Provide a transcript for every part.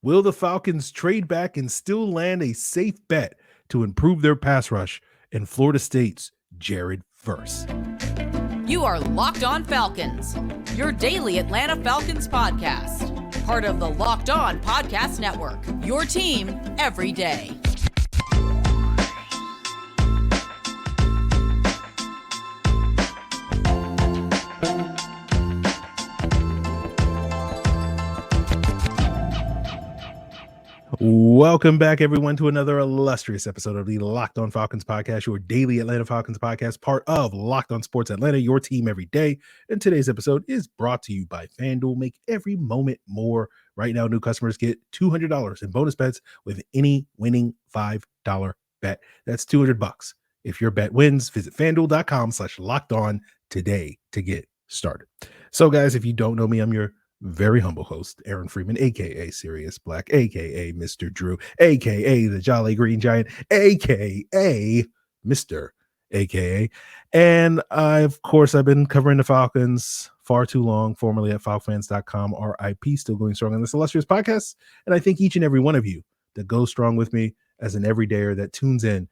Will the Falcons trade back and still land a safe bet to improve their pass rush in Florida State's Jared Verse? You are Locked On Falcons, your daily Atlanta Falcons podcast. Part of the Locked On Podcast Network, your team every day. Welcome back, everyone, to another illustrious episode of the Locked On Falcons podcast, your daily Atlanta Falcons podcast, part of Locked On Sports Atlanta, your team every day. And today's episode is brought to you by FanDuel. Make every moment more. Right now, new customers get $200 in bonus bets with any winning $5 bet. That's $200. If your bet wins, visit FanDuel.com/lockedon today to get started. So, guys, if you don't know me, I'm your very humble host, Aaron Freeman, aka Sirius Black, aka Mr. Drew, aka the Jolly Green Giant, aka Mr. AKA. And of course, I've been covering the Falcons far too long, formerly at falcfans.com, RIP, still going strong on this illustrious podcast. And I thank each and every one of you that goes strong with me as an everydayer that tunes in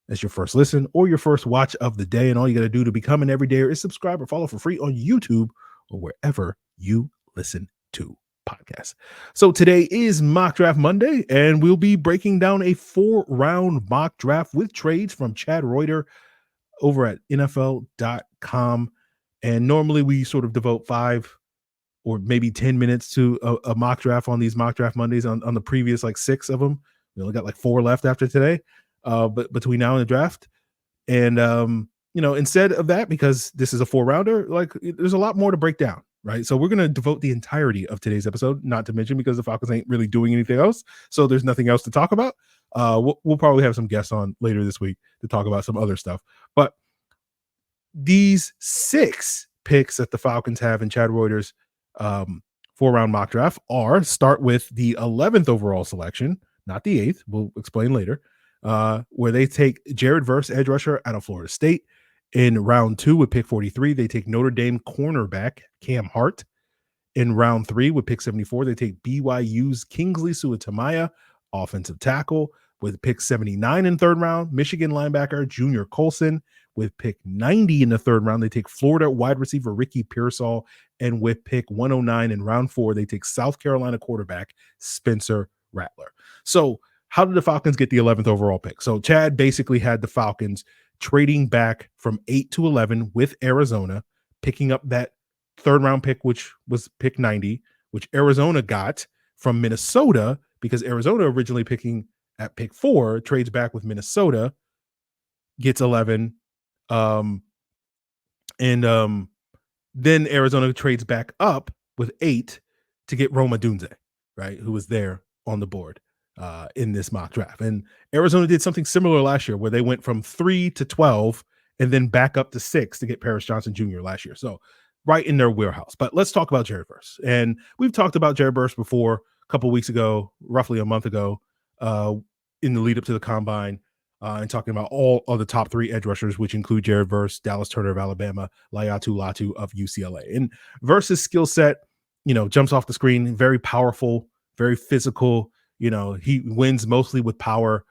as your first listen or your first watch of the day. And all you got to do to become an everydayer is subscribe or follow for free on YouTube or wherever you listen to podcasts. So today is Mock Draft Monday, and we'll be breaking down a 4-round mock draft with trades from Chad Reuter over at NFL.com. And normally we sort of devote 5 or maybe 10 minutes to a mock draft on these Mock Draft Mondays. On the previous 6 of them, we only got 4 left after today, but between now and the draft. And instead of that, because this is a 4-rounder, there's a lot more to break down. Right. So we're going to devote the entirety of today's episode, not to mention because the Falcons ain't really doing anything else. So there's nothing else to talk about. We'll probably have some guests on later this week to talk about some other stuff. But these 6 picks that the Falcons have in Chad Reuter's 4-round mock draft start with the 11th overall selection, not the 8th. We'll explain later, where they take Jared Verse, edge rusher out of Florida State. In round 2 with pick 43, they take Notre Dame cornerback Cam Hart. In round 3 with pick 74, they take BYU's Kingsley Suamataia, offensive tackle. With pick 79 in 3rd round, Michigan linebacker Junior Colson. With pick 90 in the 3rd round, they take Florida wide receiver Ricky Pearsall. And with pick 109 in round 4, they take South Carolina quarterback Spencer Rattler. So how did the Falcons get the 11th overall pick? So Chad basically had the Falcons trading back from 8 to 11 with Arizona, picking up that 3rd round pick, which was pick 90, which Arizona got from Minnesota, because Arizona originally picking at pick 4, trades back with Minnesota, gets 11. Then Arizona trades back up with 8 to get Rome Odunze, right, who was there on the board in this mock draft. And Arizona did something similar last year where they went from 3 to 12 and then back up to 6 to get Paris Johnson Jr. last year. So right in their wheelhouse. But let's talk about Jared Verse. And we've talked about Jared Verse before a couple weeks ago, roughly a month ago, in the lead up to the combine, and talking about all of the top 3 edge rushers, which include Jared Verse, Dallas Turner of Alabama, Laiatu Latu of UCLA. And Verse's skill set, jumps off the screen, very powerful, very physical. He wins mostly with power.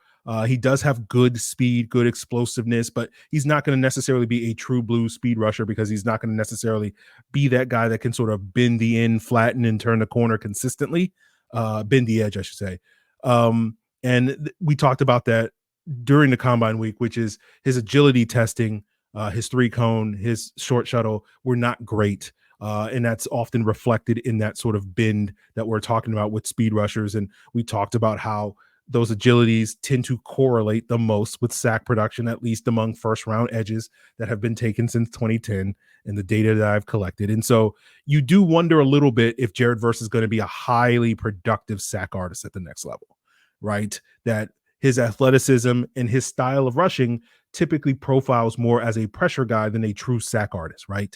He does have good speed, good explosiveness, but he's not going to necessarily be a true blue speed rusher because he's not going to necessarily be that guy that can sort of bend the end, flatten, and turn the corner consistently. Bend the edge, I should say. And we talked about that during the combine week, which is his agility testing, his 3-cone, his short shuttle were not great. And that's often reflected in that sort of bend that we're talking about with speed rushers. And we talked about how those agilities tend to correlate the most with sack production, at least among 1st-round edges that have been taken since 2010 and the data that I've collected. And so you do wonder a little bit if Jared Verse is going to be a highly productive sack artist at the next level, right? That his athleticism and his style of rushing typically profiles more as a pressure guy than a true sack artist, right?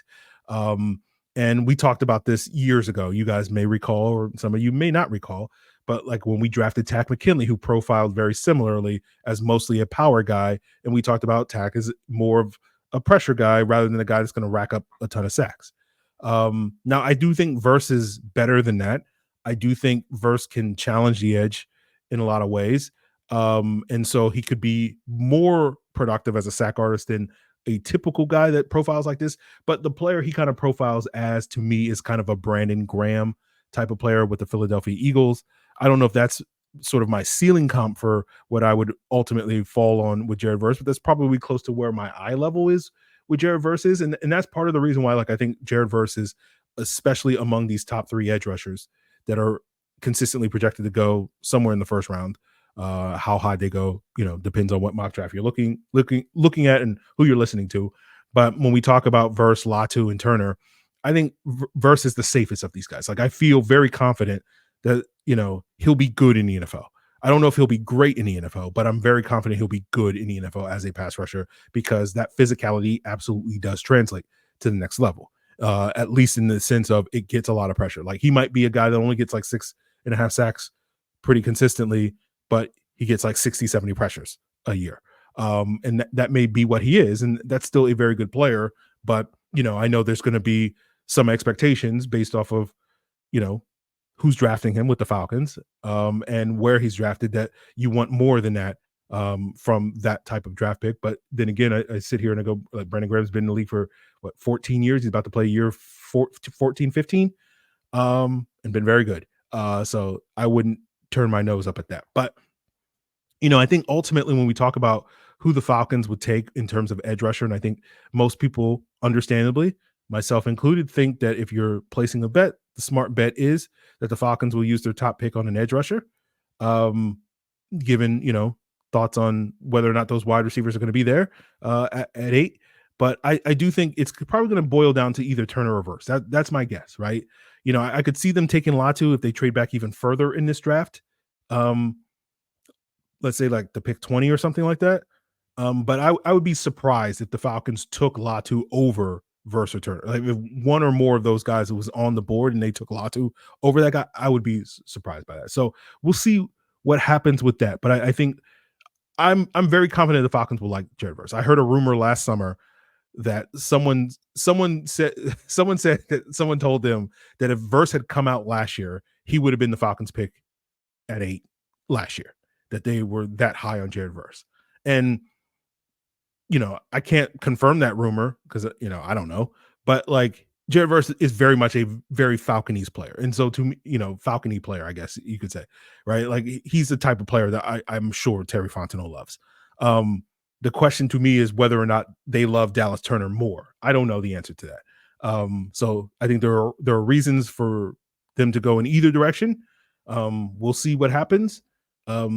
And we talked about this years ago. You guys may recall, or some of you may not recall, but when we drafted Takk McKinley, who profiled very similarly as mostly a power guy, and we talked about Takk as more of a pressure guy rather than a guy that's going to rack up a ton of sacks. Now, I do think Verse is better than that. I do think Verse can challenge the edge in a lot of ways. And so he could be more productive as a sack artist than a typical guy that profiles like this. But the player he kind of profiles as, to me, is kind of a Brandon Graham type of player with the Philadelphia Eagles. I don't know if that's sort of my ceiling comp for what I would ultimately fall on with Jared Verse, but that's probably close to where my eye level is with Jared Verse is. And that's part of the reason why, like, I think Jared Verse is, especially among these top 3 edge rushers that are consistently projected to go somewhere in the first round. How high they go, depends on what mock draft you're looking at and who you're listening to. But when we talk about Verse, Latu, and Turner, I think Verse is the safest of these guys. Like, I feel very confident that, he'll be good in the NFL. I don't know if he'll be great in the NFL, but I'm very confident he'll be good in the NFL as a pass rusher, because that physicality absolutely does translate to the next level. At least in the sense of it gets a lot of pressure. Like, he might be a guy that only gets like 6.5 sacks pretty consistently, but he gets like 60, 70 pressures a year. And that may be what he is. And that's still a very good player. But, I know there's going to be some expectations based off of, who's drafting him with the Falcons, and where he's drafted, that you want more than that from that type of draft pick. But then again, I sit here and I go, like, Brandon Graham's been in the league for 14 years. He's about to play year 14, 15, and been very good. So I wouldn't turn my nose up at that. But, I think ultimately when we talk about who the Falcons would take in terms of edge rusher, and I think most people, understandably, myself included, think that if you're placing a bet, the smart bet is that the Falcons will use their top pick on an edge rusher, given, thoughts on whether or not those wide receivers are going to be there at 8. But I do think it's probably going to boil down to either Turner or Verse. That's my guess, right? I could see them taking Latu if they trade back even further in this draft. Let's say like the pick 20 or something like that. But I would be surprised if the Falcons took Latu over Verse or Turner. Like, if one or more of those guys was on the board and they took Latu over that guy, I would be surprised by that. So we'll see what happens with that. But I think I'm very confident the Falcons will like Jared Verse. I heard a rumor last summer that someone said that someone told them that if Verse had come out last year, he would have been the Falcons pick at 8 last year, that they were that high on Jared Verse. And, I can't confirm that rumor because, I don't know. But, like, Jared Verse is very much a very Falconese player. And so to me, Falcony player, I guess you could say, right? Like, he's the type of player that I'm sure Terry Fontenot loves. The question to me is whether or not they love Dallas Turner more. I don't know the answer to that. So I think there are reasons for them to go in either direction. We'll see what happens. I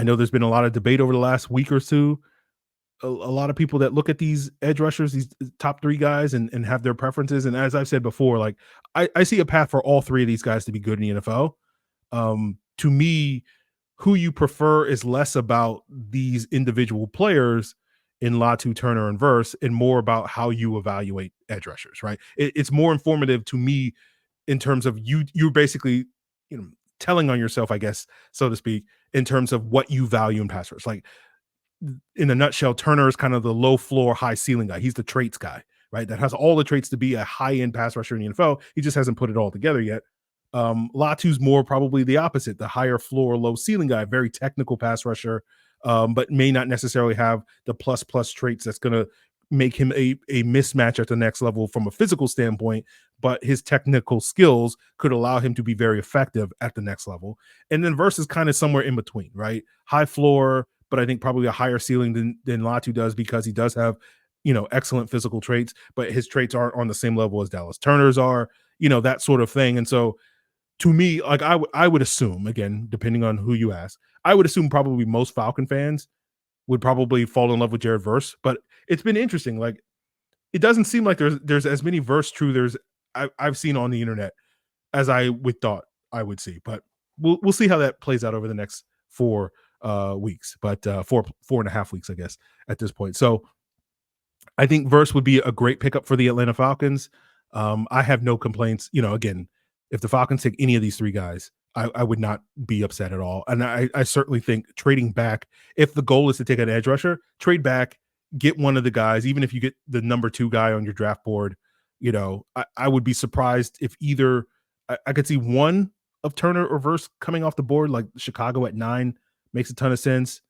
know there's been a lot of debate over the last week or two. A lot of people that look at these edge rushers, these top 3 guys, and have their preferences. And as I've said before, like, I see a path for all 3 of these guys to be good in the NFL. To me, who you prefer is less about these individual players in Latu, Turner, and Verse, and more about how you evaluate edge rushers, right? It's more informative to me in terms of you're basically, telling on yourself, I guess, so to speak, in terms of what you value in pass rush. Like, in a nutshell, Turner is kind of the low floor, high ceiling guy. He's the traits guy, right? That has all the traits to be a high end pass rusher in the NFL. He just hasn't put it all together yet. Latu's more probably the opposite, the higher floor, low ceiling guy, very technical pass rusher, but may not necessarily have the plus traits that's going to make him a mismatch at the next level from a physical standpoint, but his technical skills could allow him to be very effective at the next level. And then Verse is kind of somewhere in between, right? High floor, but I think probably a higher ceiling than Latu does, because he does have, excellent physical traits, but his traits aren't on the same level as Dallas Turner's are, that sort of thing. And so to me, like, I would assume, again, depending on who you ask, I would assume probably most Falcon fans would probably fall in love with Jared Verse. But it's been interesting. Like, it doesn't seem like there's as many Verse truthers I've seen on the internet as I would thought I would see. But we'll see how that plays out over the next 4 weeks, but 4.5 weeks, I guess, at this point. So I think Verse would be a great pickup for the Atlanta Falcons. I have no complaints. Again, if the Falcons take any of these 3 guys, I would not be upset at all. And I certainly think trading back, if the goal is to take an edge rusher, trade back, get one of the guys, even if you get the number 2 guy on your draft board. I would be surprised if either I could see one of Turner or Verse coming off the board, like Chicago at 9 makes a ton of sense.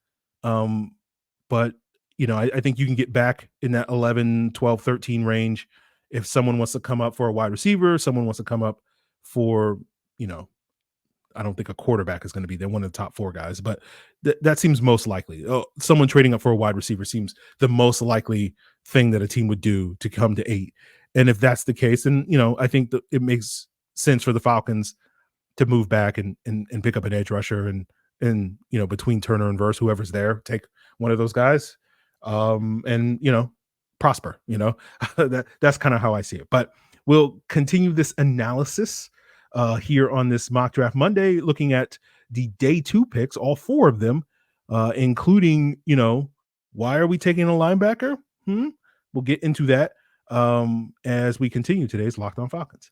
But I think you can get back in that 11, 12, 13 range if someone wants to come up for a wide receiver, someone wants to come up for, I don't think a quarterback is going to be there, one of the top 4 guys, but that seems most likely. Someone trading up for a wide receiver seems the most likely thing that a team would do to come to 8. And if that's the case, then, I think that it makes sense for the Falcons to move back and pick up an edge rusher and between Turner and Verse, whoever's there, take one of those guys, and prosper. That's kind of how I see it. But we'll continue this analysis here on this Mock Draft Monday, looking at the day 2 picks, all 4 of them, including why are we taking a linebacker? We'll get into that as we continue today's Locked On Falcons.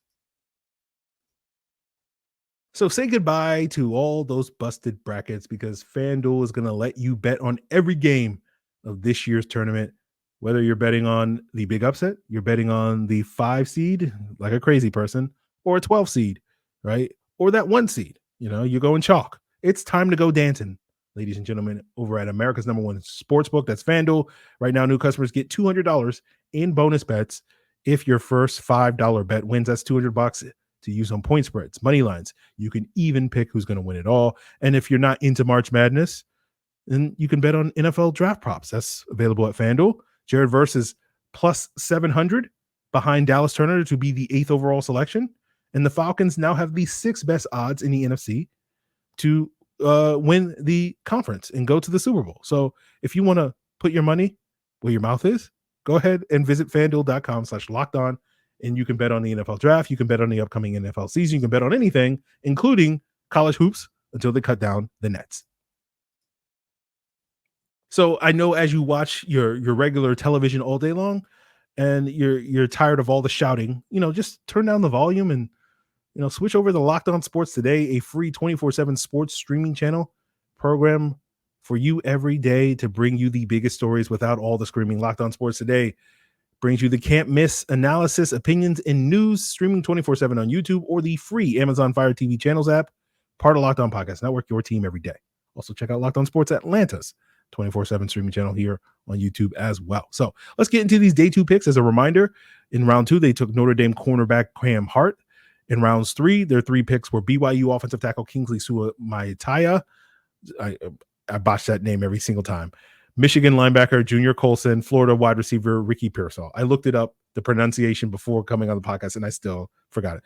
So say goodbye to all those busted brackets, because FanDuel is going to let you bet on every game of this year's tournament. Whether you're betting on the big upset, you're betting on the 5 seed like a crazy person, or a 12 seed, right? Or that 1 seed, you're going chalk. It's time to go dancing, ladies and gentlemen, over at America's #1 sportsbook. That's FanDuel. Right now, new customers get $200 in bonus bets if your first $5 bet wins. That's $200 to use on point spreads, money lines. You can even pick who's going to win it all. And if you're not into March Madness, then you can bet on NFL draft props. That's available at FanDuel. Jared Verse is plus 700 behind Dallas Turner to be the 8th overall selection. And the Falcons now have the 6th best odds in the NFC to win the conference and go to the Super Bowl. So if you want to put your money where your mouth is, go ahead and visit FanDuel.com/lockedon. And you can bet on the NFL draft. You can bet on the upcoming NFL season. You can bet on anything, including college hoops, until they cut down the nets. So I know as you watch your regular television all day long, and you're tired of all the shouting, just turn down the volume and switch over to Locked On Sports Today, a free 24/7 sports streaming channel program for you every day to bring you the biggest stories without all the screaming. Locked On Sports Today brings you the can't miss analysis, opinions, and news, streaming 24/7 on YouTube or the free Amazon Fire TV channels app, part of Locked On Podcast Network, your team every day. Also check out Locked On Sports Atlanta's 24/7 streaming channel here on YouTube as well. So let's get into these day 2 picks. As a reminder, in round 2, they took Notre Dame cornerback Hart. In rounds 3, their 3 picks were BYU offensive tackle Kingsley Suamataia. I botched that name every single time. Michigan linebacker Junior Colson, Florida wide receiver Ricky Pearsall. I looked it up, the pronunciation, before coming on the podcast, and I still forgot it.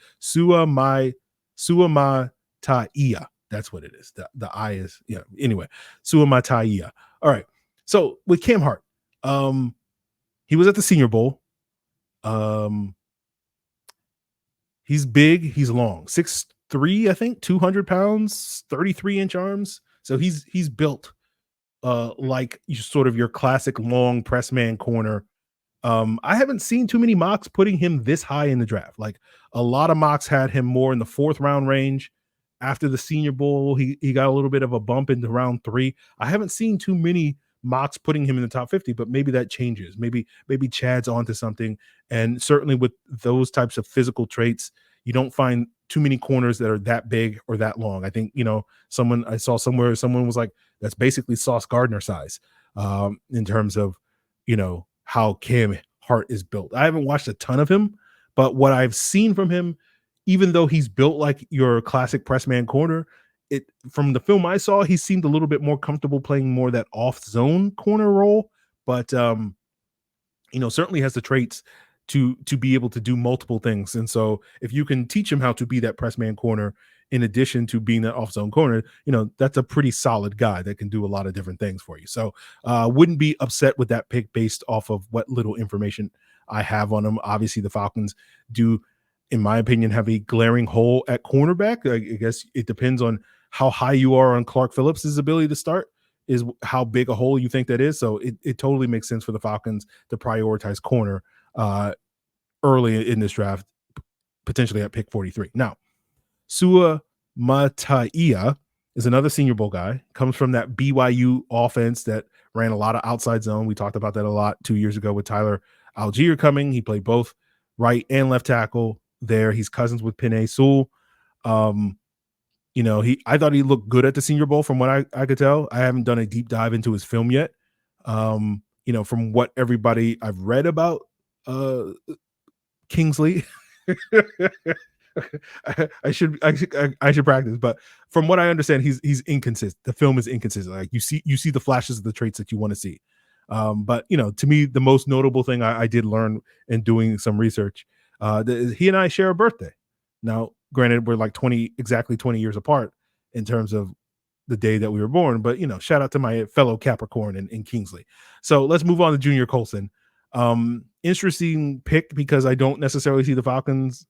Suamataia. That's what it is. The I is, anyway, Suamataia. All right. So with Cam Hart, he was at the Senior Bowl. He's big. He's long, 6'3", I think, 200 pounds, 33-inch arms. So he's built like your classic long press man corner. I haven't seen too many mocks putting him this high in the draft. Like, a lot of mocks had him more in the 4th round range. After the Senior Bowl, he got a little bit of a bump into round 3. I haven't seen too many mocks putting him in the top 50, but maybe that changes. Maybe Chad's onto something. And certainly with those types of physical traits, you don't find too many corners that are that big or that long. I think, I saw somewhere, someone was like, that's basically Sauce Gardner size in terms of, how Cam Hart is built. I haven't watched a ton of him, but what I've seen from him, even though he's built like your classic press man corner, from the film I saw, he seemed a little bit more comfortable playing more that off zone corner role, but certainly has the traits to be able to do multiple things. And so if you can teach him how to be that press man corner in addition to being that off zone corner, that's a pretty solid guy that can do a lot of different things for you. So wouldn't be upset with that pick based off of what little information I have on him. Obviously the Falcons do, in my opinion, have a glaring hole at cornerback. I guess it depends on how high you are on Clark Phillips's ability to start, is how big a hole you think that is. So it totally makes sense for the Falcons to prioritize corner early in this draft, potentially at pick 43. Now, Suamataia is another Senior Bowl guy, comes from that BYU offense that ran a lot of outside zone. We talked about that a lot 2 years ago with Tyler Algier coming. He played both right and left tackle there. He's cousins with Penei Sewell. I thought he looked good at the Senior Bowl from what I could tell. I haven't done a deep dive into his film yet. From what everybody I've read about Kingsley, I should practice, but from what I understand, he's inconsistent. The film is inconsistent. Like you see the flashes of the traits that you want to see. But to me, the most notable thing I did learn in doing some research, he and I share a birthday. Now, granted, we're like exactly 20 years apart in terms of the day that we were born, but shout out to my fellow Capricorn in Kingsley. So let's move on to Junior Colson. Interesting pick because I don't necessarily see the Falcons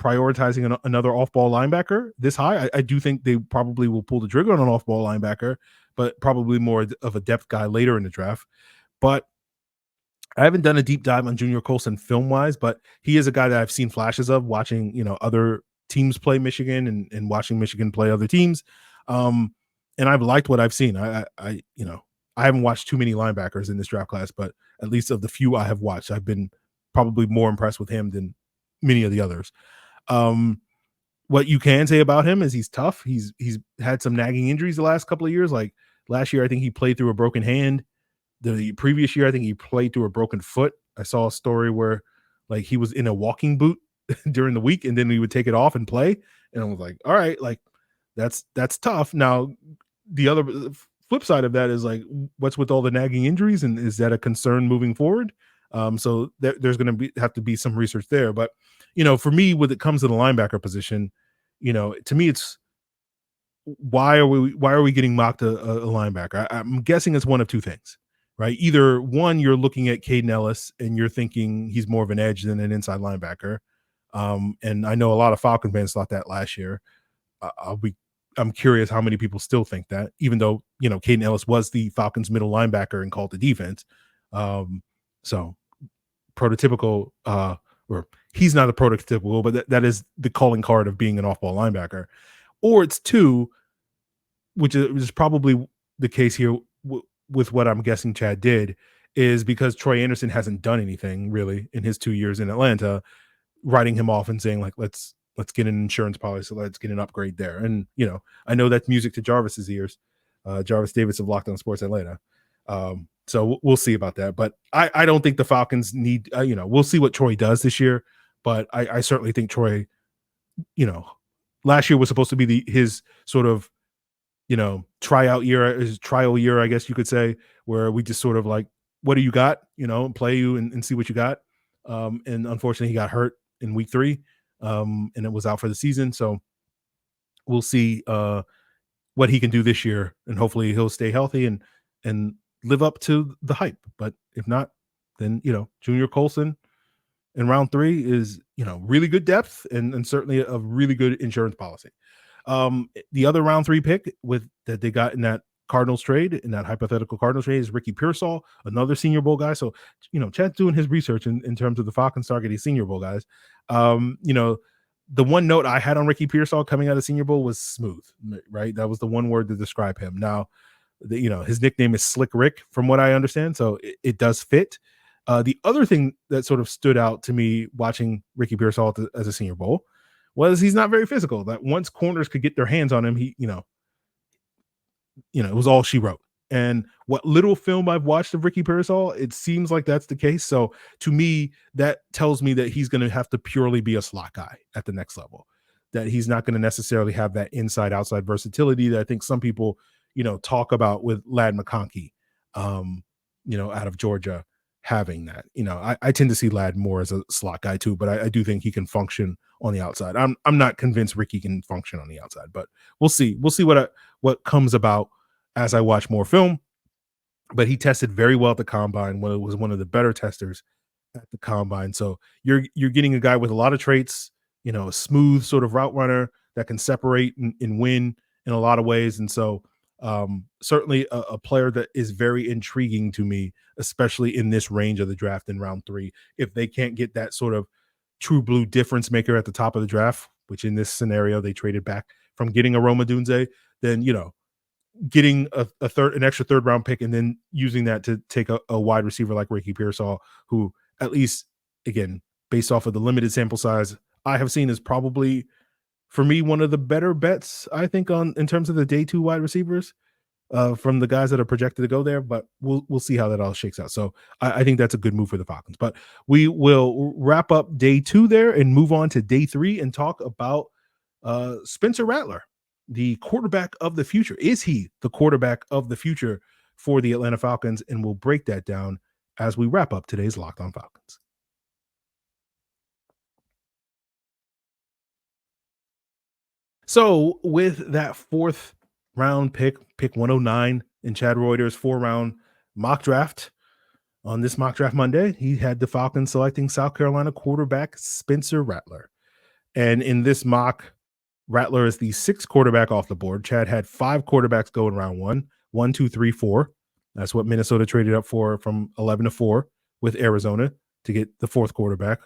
prioritizing another off-ball linebacker this high. I do think they probably will pull the trigger on an off-ball linebacker, but probably more of a depth guy later in the draft. But I haven't done a deep dive on Junior Colson film-wise, but he is a guy that I've seen flashes of watching, other teams play Michigan and watching Michigan play other teams. And I've liked what I've seen. I haven't watched too many linebackers in this draft class, but at least of the few I have watched, I've been probably more impressed with him than many of the others. What you can say about him is he's tough. He's had some nagging injuries the last couple of years. Like last year, I think he played through a broken hand. The previous year, I think he played through a broken foot. I saw a story where like he was in a walking boot during the week and then he would take it off and play. And I was like, all right, like that's tough. Now, the other flip side of that is like, what's with all the nagging injuries? And is that a concern moving forward? So there's going to have to be some research there. But, for me, when it comes to the linebacker position, to me, it's why are we getting mocked a linebacker? I'm guessing it's one of two things, right? Either one, you're looking at Caden Ellis and you're thinking he's more of an edge than an inside linebacker. And I know a lot of Falcon fans thought that last year. I'm curious how many people still think that, even though, Caden Ellis was the Falcons middle linebacker and called the defense. So prototypical, or he's not a prototypical, but that is the calling card of being an off-ball linebacker. Or it's two, which is probably the case here with what I'm guessing Chad did, is because Troy Anderson hasn't done anything really in his 2 years in Atlanta, writing him off and saying like, let's get an insurance policy. Let's get an upgrade there. And, I know that's music to Jarvis's ears, Jarvis Davis of Locked On Sports Atlanta. So we'll see about that. But I don't think the Falcons need, we'll see what Troy does this year. But I certainly think Troy, last year was supposed to be his sort of, trial year, I guess you could say, where we just sort of like, what do you got, play you and see what you got. And unfortunately he got hurt in week 3. And it was out for the season. So we'll see what he can do this year, and hopefully he'll stay healthy and live up to the hype. But if not, then, Junior Colson in round 3 is, really good depth and certainly a really good insurance policy. The other round 3 pick that they got in that Cardinals trade, in that hypothetical Cardinals trade, is Ricky Pearsall, another Senior Bowl guy. So, Chad's doing his research in terms of the Falcons targeting Senior Bowl guys. The one note I had on Ricky Pearsall coming out of Senior Bowl was smooth, right? That was the one word to describe him. Now, his nickname is Slick Rick, from what I understand, so it does fit. The other thing that sort of stood out to me watching Ricky Pearsall as a Senior Bowl was he's not very physical. That once corners could get their hands on him, he, it was all she wrote. And what little film I've watched of Ricky Pearsall, it seems like that's the case. So to me, that tells me that he's going to have to purely be a slot guy at the next level, that he's not going to necessarily have that inside outside versatility that I think some people, talk about with Ladd McConkey, out of Georgia, having that. I tend to see Ladd more as a slot guy too, but I do think he can function on the outside. I'm not convinced Ricky can function on the outside, but we'll see what comes about as I watch more film. But he tested very well at the combine. Was one of the better testers at the combine. So you're getting a guy with a lot of traits, a smooth sort of route runner that can separate and win in a lot of ways. And so certainly a player that is very intriguing to me, especially in this range of the draft in round 3. If they can't get that sort of true blue difference maker at the top of the draft, which in this scenario they traded back from getting a Roma Dunze, then getting an extra third round pick and then using that to take a wide receiver like Ricky Pearsall, who, at least again, based off of the limited sample size I have seen, is probably for me, one of the better bets, I think, on in terms of the day 2 wide receivers from the guys that are projected to go there, but we'll see how that all shakes out. So I think that's a good move for the Falcons. But we will wrap up day 2 there and move on to day 3 and talk about Spencer Rattler, the quarterback of the future. Is he the quarterback of the future for the Atlanta Falcons? And we'll break that down as we wrap up today's Locked On Falcons. So with that 4th round pick 109 in Chad Reuter's 4-round mock draft, on this mock draft Monday, he had the Falcons selecting South Carolina quarterback Spencer Rattler. And in this mock, Rattler is the 6th quarterback off the board. Chad had 5 quarterbacks go in round 1, 2, 3, 4. That's what Minnesota traded up for from 11 to 4 with Arizona to get the 4th quarterback,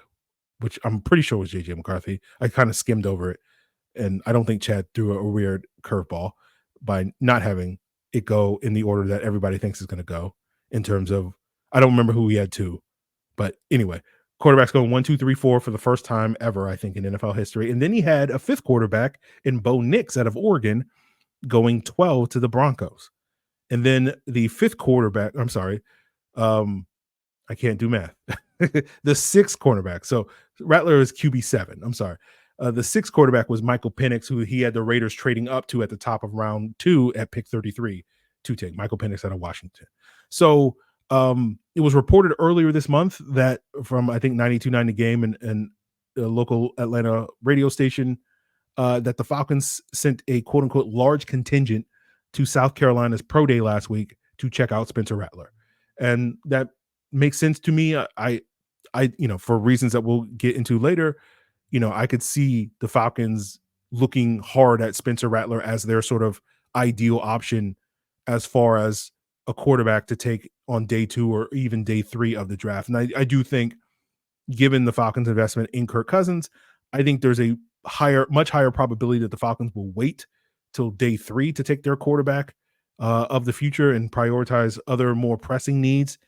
which I'm pretty sure was J.J. McCarthy. I kind of skimmed over it, and I don't think Chad threw a weird curveball by not having it go in the order that everybody thinks is going to go in terms of, I don't remember who he had 2. But anyway, quarterbacks going 1, 2, 3, 4 for the first time ever, I think, in NFL history. And then he had a 5th quarterback in Bo Nix out of Oregon going 12 to the Broncos. And then the 5th quarterback, I'm sorry, I can't do math. The 6th cornerback. So Rattler is QB7. I'm sorry. The 6th quarterback was Michael Penix, who he had the Raiders trading up to at the top of round 2 at pick 33 to take Michael Penix out of Washington. So it was reported earlier this month that from, I think, 92.9 The Game and a local Atlanta radio station, that the Falcons sent a quote unquote large contingent to South Carolina's pro day last week to check out Spencer Rattler. And that makes sense to me. I for reasons that we'll get into later, I could see the Falcons looking hard at Spencer Rattler as their sort of ideal option as far as a quarterback to take on day 2 or even day 3 of the draft. And I do think, given the Falcons' investment in Kirk Cousins, I think there's a much higher probability that the Falcons will wait till day 3 to take their quarterback of the future and prioritize other more pressing needs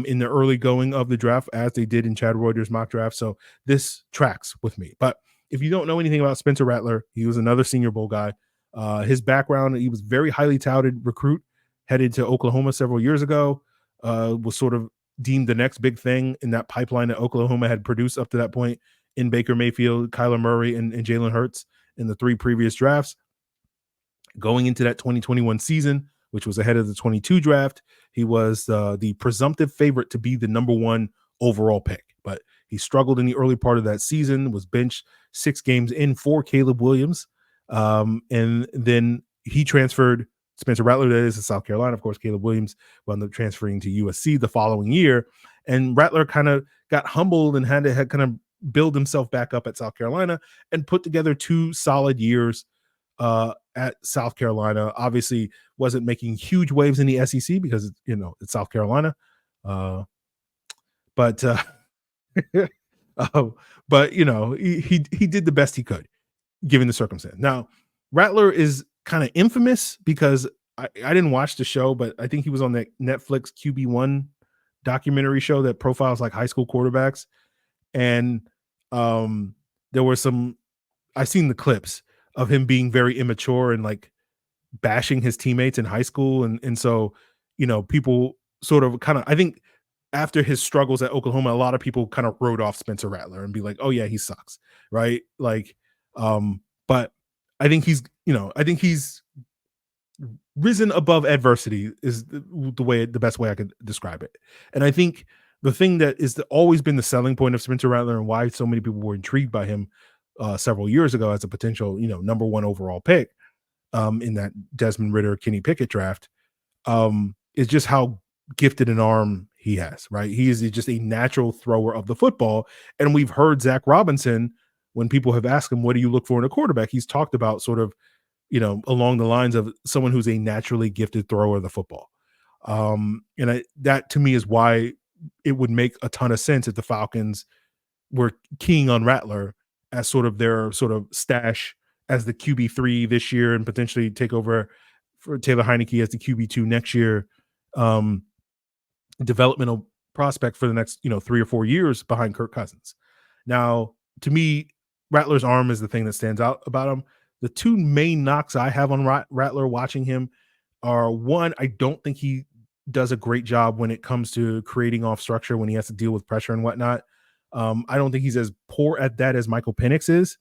in the early going of the draft, as they did in Chad Reuter's mock draft. So this tracks with me. But if you don't know anything about Spencer Rattler, he was another Senior Bowl guy. His background, he was very highly touted recruit, headed to Oklahoma several years ago, was sort of deemed the next big thing in that pipeline that Oklahoma had produced up to that point in Baker Mayfield, Kyler Murray, and Jalen Hurts in the 3 previous drafts. Going into that 2021 season, which was ahead of the 22 draft, he was the presumptive favorite to be the number 1 overall pick. But he struggled in the early part of that season, was benched 6 games in for Caleb Williams. And then he transferred, Spencer Rattler, that is, to South Carolina. Of course, Caleb Williams wound up transferring to USC the following year. And Rattler kind of got humbled and had to kind of build himself back up at South Carolina and put together 2 solid years at South Carolina. Obviously wasn't making huge waves in the SEC because, it's South Carolina. But he did the best he could given the circumstance. Now, Rattler is kind of infamous because I didn't watch the show, but I think he was on that Netflix QB1 documentary show that profiles like high school quarterbacks. And there were I've seen the clips of him being very immature and like bashing his teammates in high school. And so, people sort of kind of, I think after his struggles at Oklahoma, a lot of people kind of wrote off Spencer Rattler and be like, oh yeah, he sucks. Right. Like, but I think he's risen above adversity is the best way I could describe it. And I think the thing that is always been the selling point of Spencer Rattler and why so many people were intrigued by him several years ago as a potential, number 1 overall pick in that Desmond Ridder, Kenny Pickett draft is just how gifted an arm he has, right? He is just a natural thrower of the football. And we've heard Zach Robinson, when people have asked him, what do you look for in a quarterback? He's talked about sort of, along the lines of someone who's a naturally gifted thrower of the football. That to me is why it would make a ton of sense if the Falcons were keying on Rattler as sort of their sort of stash as the QB3 this year and potentially take over for Taylor Heineke as the QB2 next year. Developmental prospect for the next, 3 or 4 years behind Kirk Cousins. Now, to me, Rattler's arm is the thing that stands out about him. The two main knocks I have on Rattler watching him are, one, I don't think he does a great job when it comes to creating off structure when he has to deal with pressure and whatnot. I don't think he's as poor at that as Michael Penix is,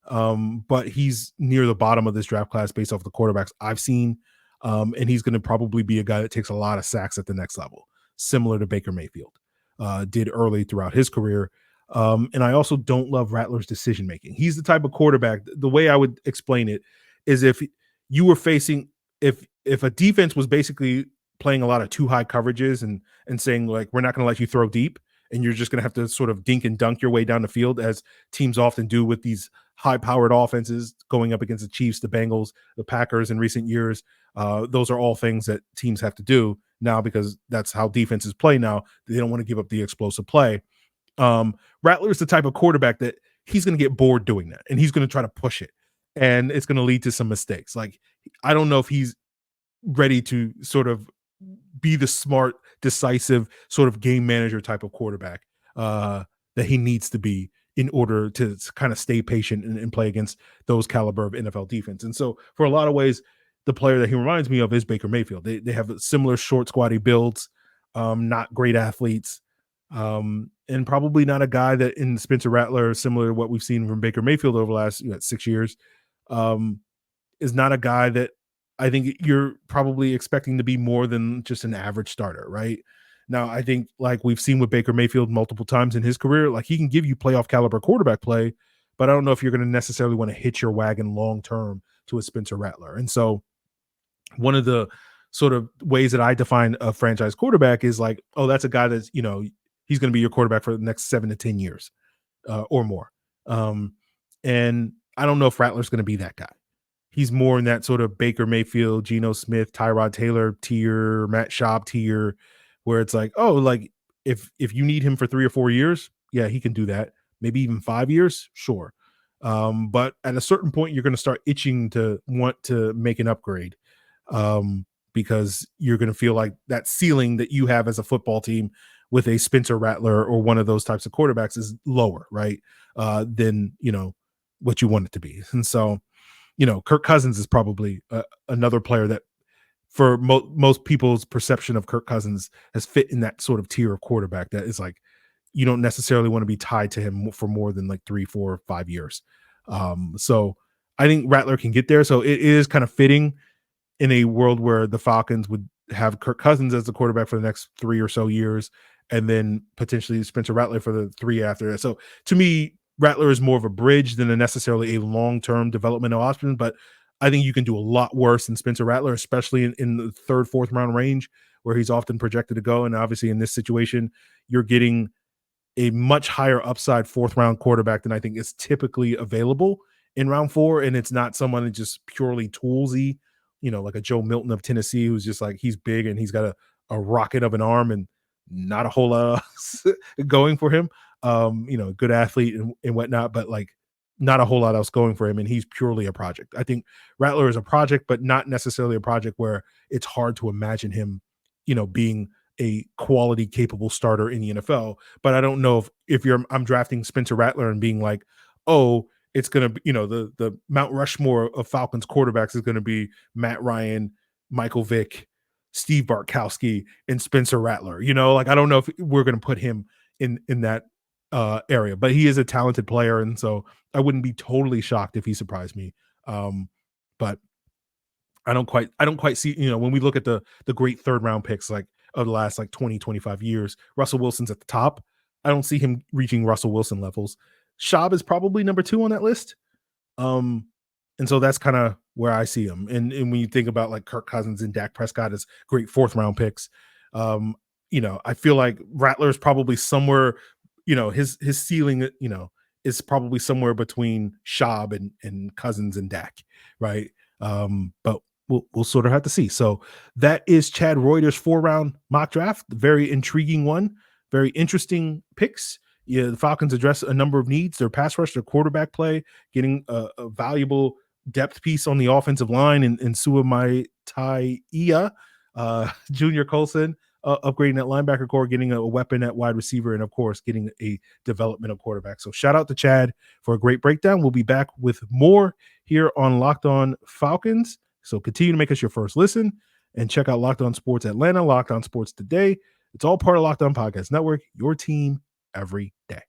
but he's near the bottom of this draft class based off the quarterbacks I've seen, and he's going to probably be a guy that takes a lot of sacks at the next level, similar to Baker Mayfield did early throughout his career. And I also don't love Rattler's decision making. He's the type of quarterback, the way I would explain it is if you were facing, if a defense was basically playing a lot of too high coverages and saying, like, we're not going to let you throw deep, and you're just going to have to sort of dink and dunk your way down the field, as teams often do with these high-powered offenses going up against the Chiefs, the Bengals, the Packers in recent years. Those are all things that teams have to do now because that's how defenses play now. They don't want to give up the explosive play. Rattler is the type of quarterback that he's going to get bored doing that, and he's going to try to push it, and it's going to lead to some mistakes. Like, I don't know if he's ready to sort of be the smart, decisive sort of game manager type of quarterback that he needs to be in order to kind of stay patient and play against those caliber of NFL defense. And so for a lot of ways, the player that he reminds me of is Baker Mayfield. They have similar short, squatty builds, not great athletes, and probably not a guy that in Spencer Rattler, similar to what we've seen from Baker Mayfield over the last 6 years, is not a guy that I think you're probably expecting to be more than just an average starter, right? Now, I think, like we've seen with Baker Mayfield multiple times in his career, like, he can give you playoff caliber quarterback play, but I don't know if you're going to necessarily want to hitch your wagon long-term to a Spencer Rattler. And so one of the sort of ways that I define a franchise quarterback is like, oh, that's a guy that's, he's going to be your quarterback for the next 7 to 10 years or more. And I don't know if Rattler's going to be that guy. He's more in that sort of Baker Mayfield, Geno Smith, Tyrod Taylor tier, Matt Schaub tier, where it's like, oh, like if you need him for 3 or 4 years, yeah, he can do that. Maybe even 5 years, sure. But at a certain point, you're going to start itching to want to make an upgrade because you're going to feel like that ceiling that you have as a football team with a Spencer Rattler or one of those types of quarterbacks is lower, right, than, what you want it to be. And so, Kirk Cousins is probably another player that for most people's perception of Kirk Cousins has fit in that sort of tier of quarterback that is like, you don't necessarily want to be tied to him for more than like 3, 4, 5 years. So I think Rattler can get there. So it is kind of fitting in a world where the Falcons would have Kirk Cousins as the quarterback for the next 3 or so years, and then potentially Spencer Rattler for the 3 after that. So to me, Rattler is more of a bridge than necessarily a long-term developmental option, but I think you can do a lot worse than Spencer Rattler, especially in the 3rd, 4th round range where he's often projected to go. And obviously in this situation, you're getting a much higher upside 4th round quarterback than I think is typically available in round 4. And it's not someone that's just purely toolsy, like a Joe Milton of Tennessee, who's just like, he's big and he's got a rocket of an arm and not a whole lot going for him. Good athlete and whatnot, but like not a whole lot else going for him. And he's purely a project. I think Rattler is a project, but not necessarily a project where it's hard to imagine him, being a quality capable starter in the NFL. But I don't know if I'm drafting Spencer Rattler and being like, oh, it's going to be, the Mount Rushmore of Falcons quarterbacks is going to be Matt Ryan, Michael Vick, Steve Bartkowski, and Spencer Rattler. Like, I don't know if we're going to put him in that area, but he is a talented player, and so I wouldn't be totally shocked if he surprised me. But I don't quite see, when we look at the great 3rd round picks like of the last like 20, 25 years, Russell Wilson's at the top. I don't see him reaching Russell Wilson levels. Schaub is probably number 2 on that list. And so that's kind of where I see him. And when you think about like Kirk Cousins and Dak Prescott as great 4th round picks, I feel like Rattler is probably somewhere, his ceiling, is probably somewhere between Schaub and Cousins and Dak, right? But we'll sort of have to see. So that is Chad Reuter's 4-round mock draft. Very intriguing one, very interesting picks. Yeah, the Falcons address a number of needs: their pass rush, their quarterback play, getting a valuable depth piece on the offensive line in Suamataia, Junior Colson, upgrading that linebacker core, getting a weapon at wide receiver, and of course, getting a developmental quarterback. So shout out to Chad for a great breakdown. We'll be back with more here on Locked On Falcons. So continue to make us your first listen and check out Locked On Sports Atlanta, Locked On Sports Today. It's all part of Locked On Podcast Network, your team every day.